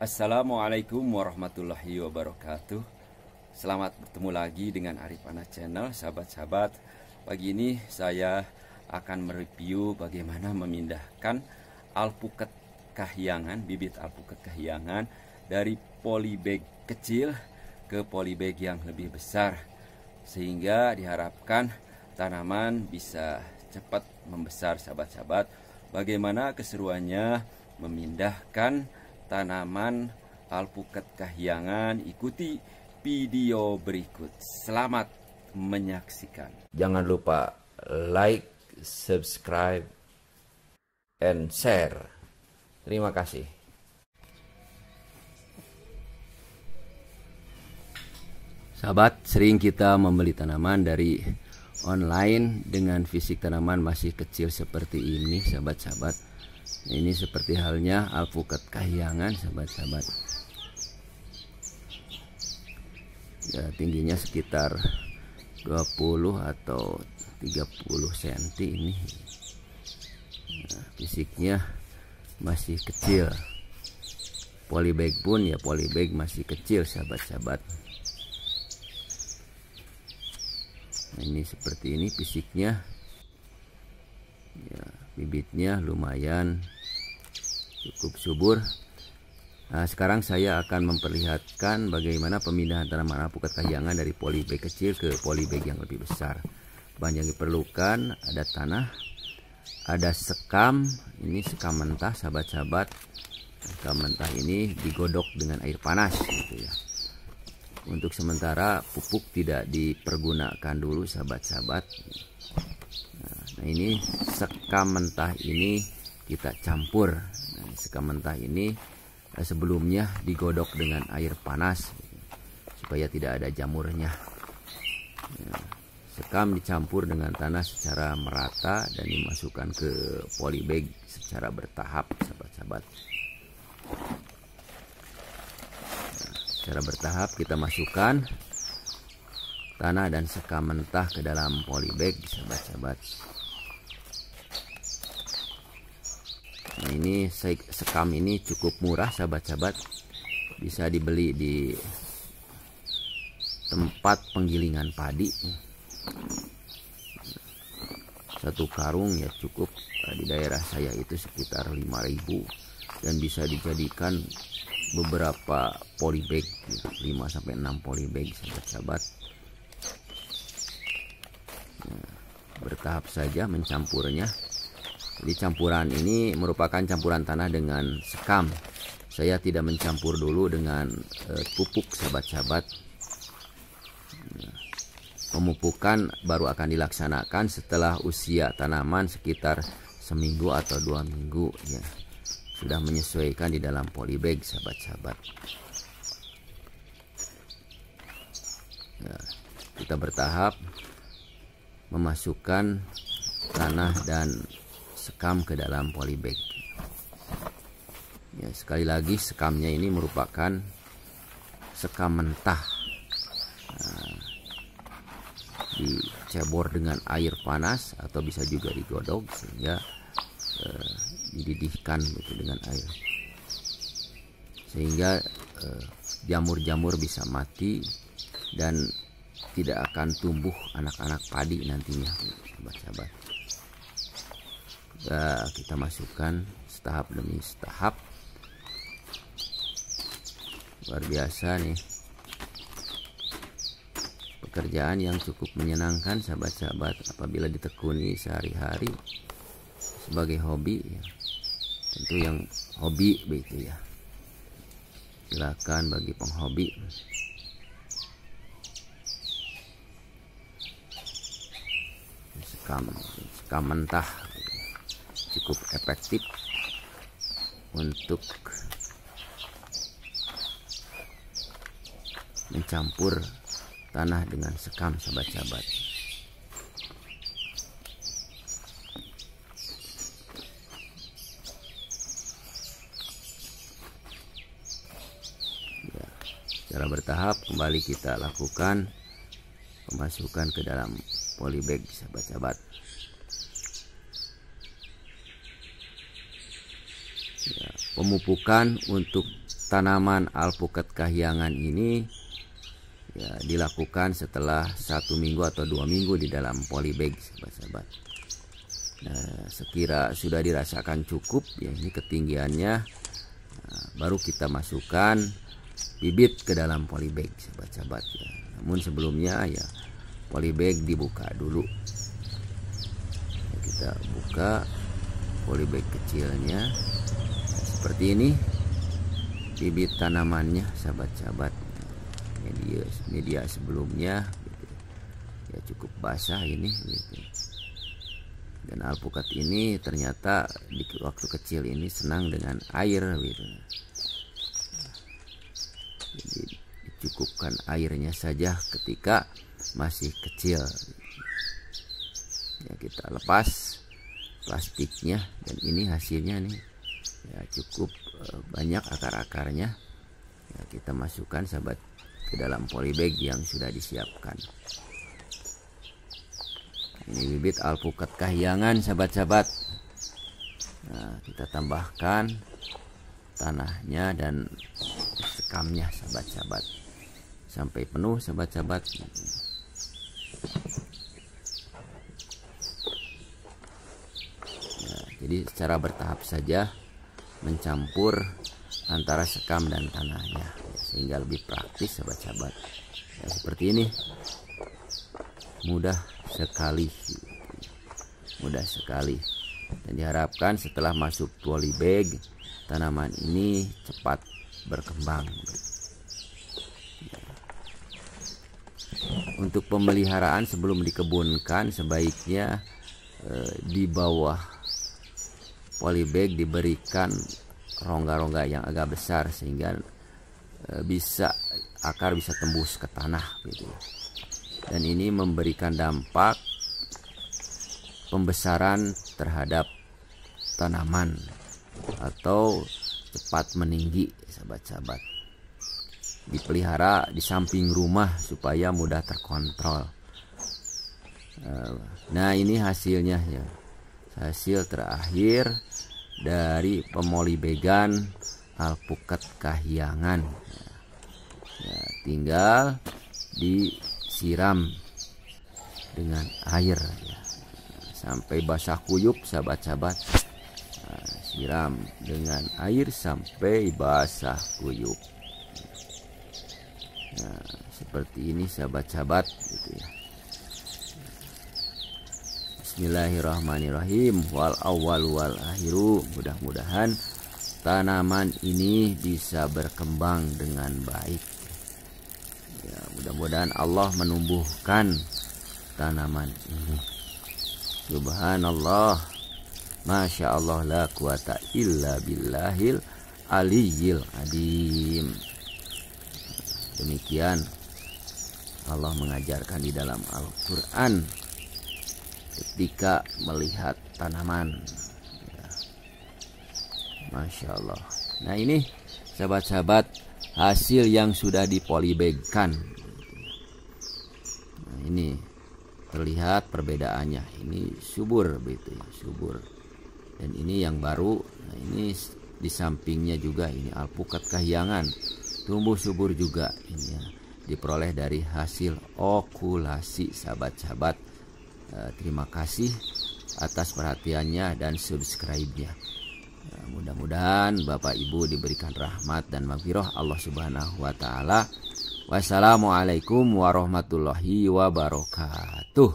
Assalamualaikum warahmatullahi wabarakatuh. Selamat bertemu lagi dengan Arif Anas Channel, sahabat-sahabat. Pagi ini saya akan mereview bagaimana memindahkan alpukat kahyangan, bibit alpukat kahyangan dari polybag kecil ke polybag yang lebih besar, sehingga diharapkan tanaman bisa cepat membesar, sahabat-sahabat. Bagaimana keseruannya memindahkan tanaman alpukat kahyangan? Ikuti video berikut. Selamat menyaksikan. Jangan lupa like, subscribe, and share. Terima kasih. Sahabat, sering kita membeli tanaman dari online dengan fisik tanaman masih kecil seperti ini, sahabat-sahabat. Ini seperti halnya alpukat kahyangan, sahabat-sahabat. Ya, tingginya sekitar 20 atau 30 cm ini. Nah, fisiknya masih kecil. Polybag pun ya polybag masih kecil, sahabat-sahabat. Nah, ini seperti ini fisiknya. Ya, bibitnya lumayan cukup subur. Nah, sekarang saya akan memperlihatkan bagaimana pemindahan tanaman alpukat kahyangan dari polybag kecil ke polybag yang lebih besar. Bahan yang diperlukan ada tanah, ada sekam. Ini sekam mentah, sahabat-sahabat. Sekam mentah ini digodok dengan air panas gitu ya. Untuk sementara pupuk tidak dipergunakan dulu, sahabat-sahabat. Nah, ini sekam mentah ini kita campur. Nah, sekam mentah ini sebelumnya digodok dengan air panas supaya tidak ada jamurnya. Nah, sekam dicampur dengan tanah secara merata dan dimasukkan ke polybag secara bertahap, sahabat-sahabat. Secara bertahap kita masukkan tanah dan sekam mentah ke dalam polybag, sahabat-sahabat. Nah, ini sekam ini cukup murah, sahabat-sahabat. Bisa dibeli di tempat penggilingan padi. Satu karung ya cukup, di daerah saya itu sekitar 5.000 dan bisa dijadikan beberapa polybag, 5-6 polybag, sahabat-sahabat. Nah, bertahap saja mencampurnya. Jadi campuran ini merupakan campuran tanah dengan sekam. Saya tidak mencampur dulu dengan pupuk, sahabat-sahabat. Nah, pemupukan baru akan dilaksanakan setelah usia tanaman sekitar seminggu atau 2 minggu ya. Sudah menyesuaikan di dalam polybag, sahabat-sahabat. Ya, kita bertahap memasukkan tanah dan sekam ke dalam polybag. Ya, sekali lagi sekamnya ini merupakan sekam mentah. Nah, dicebor dengan air panas atau bisa juga digodok sehingga dididihkan gitu dengan air, sehingga jamur-jamur bisa mati dan tidak akan tumbuh anak-anak padi nantinya, sahabat-sahabat. Kita masukkan setahap demi setahap. Luar biasa nih, pekerjaan yang cukup menyenangkan, sahabat-sahabat, apabila ditekuni sehari-hari sebagai hobi ya. Tentu yang hobi begitu ya, silakan bagi penghobi. Sekam mentah cukup efektif untuk mencampur tanah dengan sekam, sahabat-sahabat. Secara bertahap kembali kita lakukan pemasukan ke dalam polybag, sahabat-sahabat. Ya, pemupukan untuk tanaman alpukat kahyangan ini ya dilakukan setelah 1 minggu atau 2 minggu di dalam polybag, sahabat-sahabat. Nah, sekira sudah dirasakan cukup ya ini ketinggiannya, nah, baru kita masukkan bibit ke dalam polybag, sahabat-sahabat ya. Namun sebelumnya ya polybag dibuka dulu. Kita buka polybag kecilnya seperti ini, bibit tanamannya, sahabat-sahabat. Media sebelumnya gitu. Ya cukup basah ini gitu. Dan alpukat ini ternyata di waktu kecil ini senang dengan air gitu. Jadi dicukupkan airnya saja ketika masih kecil. Ya kita lepas plastiknya dan ini hasilnya nih ya cukup banyak akar-akarnya. Ya, kita masukkan sahabat ke dalam polybag yang sudah disiapkan. Ini bibit alpukat kahyangan, sahabat-sahabat. Nah, kita tambahkan tanahnya dan sekamnya, sahabat-sahabat, sampai penuh, sahabat-sahabat. Nah, jadi secara bertahap saja mencampur antara sekam dan tanahnya ya, sehingga lebih praktis, sahabat-sahabat. Ya, seperti ini, mudah sekali, dan diharapkan setelah masuk polybag tanaman ini cepat berkembang. Untuk pemeliharaan sebelum dikebunkan sebaiknya di bawah polybag diberikan rongga-rongga yang agak besar sehingga akar bisa tembus ke tanah gitu. Dan ini memberikan dampak pembesaran terhadap tanaman atau cepat meninggi, sahabat-sahabat. Dipelihara di samping rumah supaya mudah terkontrol. Nah, ini hasilnya ya. Hasil terakhir dari pemolybagan alpukat kahyangan. Ya, tinggal disiram dengan air ya, sampai basah kuyup, sahabat-sahabat. Nah, siram dengan air sampai basah kuyup. Nah, seperti ini, sahabat-sahabat gitu ya. Bismillahirrahmanirrahim. Wal awwal wal akhiru. Mudah-mudahan tanaman ini bisa berkembang dengan baik. Ya, mudah-mudahan Allah menumbuhkan tanaman ini. Subhanallah, masya Allah, la quwata illa billahil aliyyil adim. Demikian Allah mengajarkan di dalam Al-Quran ketika melihat tanaman ya. Masya Allah. Nah, ini sahabat-sahabat hasil yang sudah dipolybagkan. Nah, ini terlihat perbedaannya. Ini subur begitu ya, subur. Dan ini yang baru. Nah, ini di sampingnya juga ini alpukat kahyangan, tumbuh subur juga. Ini ya, diperoleh dari hasil okulasi, sahabat-sahabat. Terima kasih atas perhatiannya dan subscribe-nya. Mudah-mudahan Bapak Ibu diberikan rahmat dan maghfirah Allah Subhanahu wa taala. Wassalamualaikum warahmatullahi wabarakatuh.